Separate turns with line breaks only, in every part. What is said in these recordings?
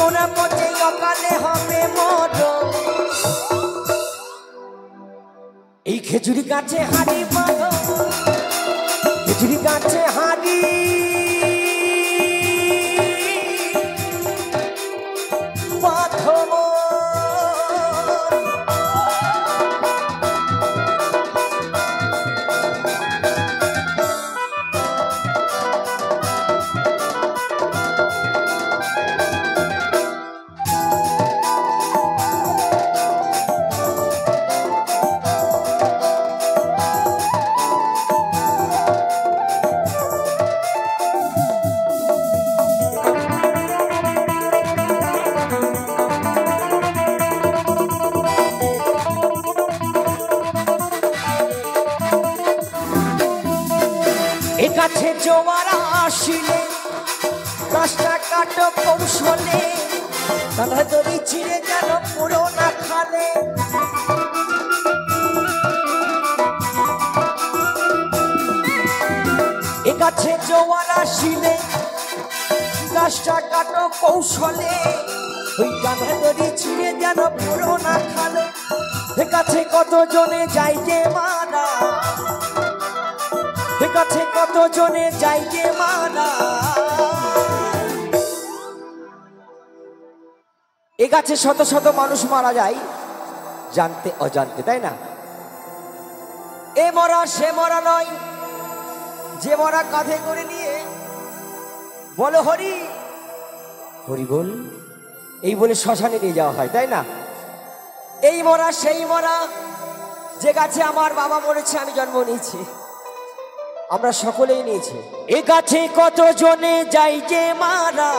কোনা পচে অকালে হবে মরণ। এই খেজুরি গাছে হাড়ি বাঁধো, খেজুরি গাছে হাড়ি বাঁধো। গাছে জোয়ার আসিলে গাছটা কাটো কৌশলে, তারা দড়ি ছিঁড়ে যেন পুরো না খালে। এ গাছে জোয়ার আসিলে গাছটা কাটো কৌশলে, ওই গাধা দড়ি ছিঁড়ে যেন পুরো না খালে। এ গাছে কত জনে যাই যে মারা, গাছে কত জনে যাই যে মারা। এ গাছে শত শত মানুষ মারা যায় জানতে অজান্তে, তাই না? এ মরা সে মরা নয়, যে মরা কাঁধে করে নিয়ে বলো হরি হরি বল, এই বলে শ্মশানে নিয়ে যাওয়া হয়, তাই না? এই মরা সেই মরা যে গাছে আমার বাবা মরেছে, আমি জন্ম নিয়েছি, আমরা সকলেই নিয়েছি। এ গাছে কত জনে যাই যে মারা।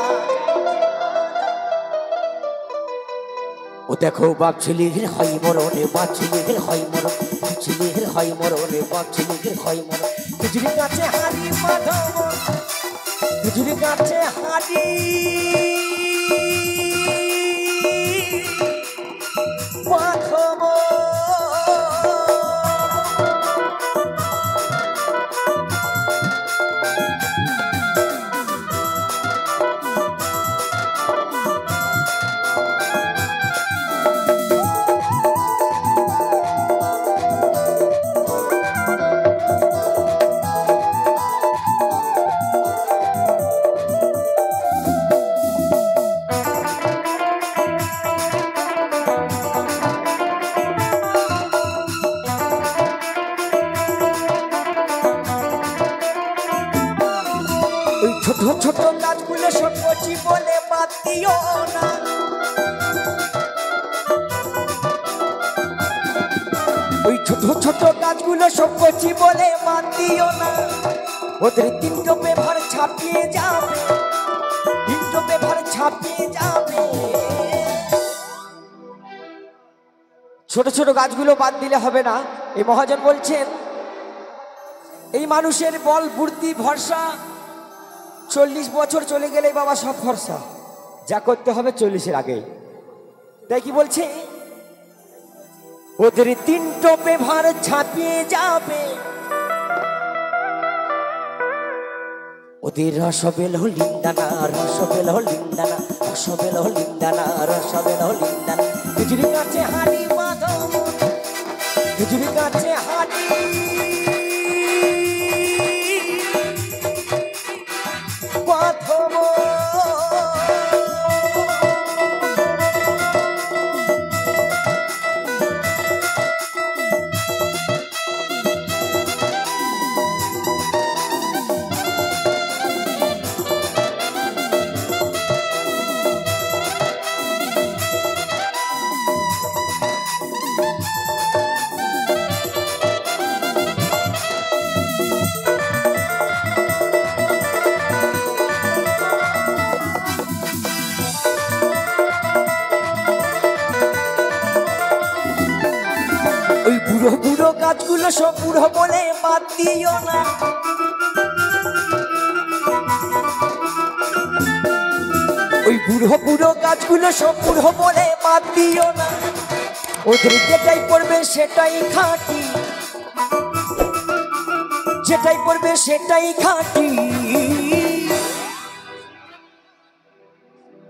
ও দেখো বাপ ছেলের হয় মরণে, বাপ ছেলের হয় মরণ, ছেলের হয় মরণে, বাপ ছেলের হয় মরণ। খেজুরি গাছে হাড়ি বাঁধো, খেজুরি গাছে হাড়ি বাঁধো। ছোট ছোট গাছগুলো সব কচি বলে বাদ দিও না, ওই ছোট ছোট গাছগুলো সব কচি বলে বাদ দিও না। ওদের তিনটো পেভার ছাপিয়ে যাবে, তিনটো পেভার ছাপিয়ে যাবে। ছোট ছোট গাছগুলো বাদ দিলে হবে না। এই মহাজন বলছেন এই মানুষের বল বুদ্ধি ভরসা 40 বছর চলে গেলে বাবা সব ভরসা, যা করতে হবে 40-এর আগে। তাই কি বলছে, ওদের তিনটো পেভার ছাপিয়ে যাবে, ওদের রসবেল লিন্দানা, রসবেল লিন্দানা, রসবেল লিন্দানা, রসবেল লিন্দানা। খেজুরি গাছে হাড়ি বাঁধো, খেজুরি গাছে হাড়ি বাঁধো। বুড়ো বুড়ো গাছগুলো সব বুড়ো বলে বাদ দিও না, ওই বুড়ো বুড়ো গাছগুলো সব বুড়ো বলে বাদ দিও না। ওদের যেটাই পড়বে সেটাই খাঁটি, যেটাই পড়বে সেটাই খাঁটি।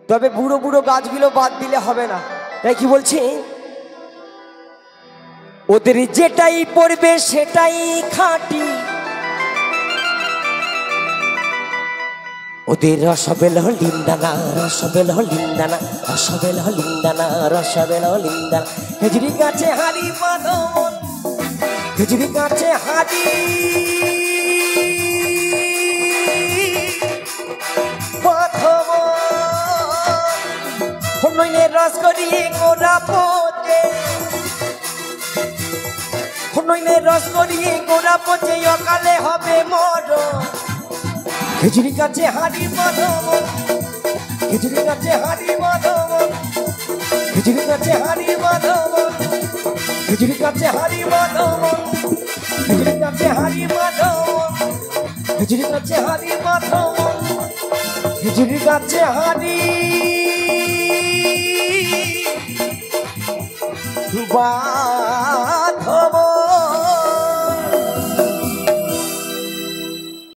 তবে বুড়ো বুড়ো গাছগুলো বাদ দিলে হবে না। তাই কি বলছি, ওদের যেটাই পড়বে সেটাই খাঁটি, ওদের রসবেল লিন্দানা, রসবেল লিন্দানা, রসবেল লিন্দানা, রসবেল লিন্দানা। খেজুরি গাছে হাড়ি বাঁধন, খেজুরি গাছে হাড়ি বাঁধন, নইলে রস করিয়ে গোড়া পচে, নইলে রস করিয়ে গোড়া পচে অকালে হবে মরণ। খেজুরি গাছে হাড়ি বাঁধন, খেজুরি গাছে হাড়ি বাঁধন, খেজুরি গাছে হাড়ি বাঁধন, খেজুরি গাছে হাড়ি বাঁধন, খেজুরি গাছে হাড়ি বাঁধন, খেজুরি গাছে হাড়ি বাঁধন, খেজুরি গাছে হাড়ি বাঁধন।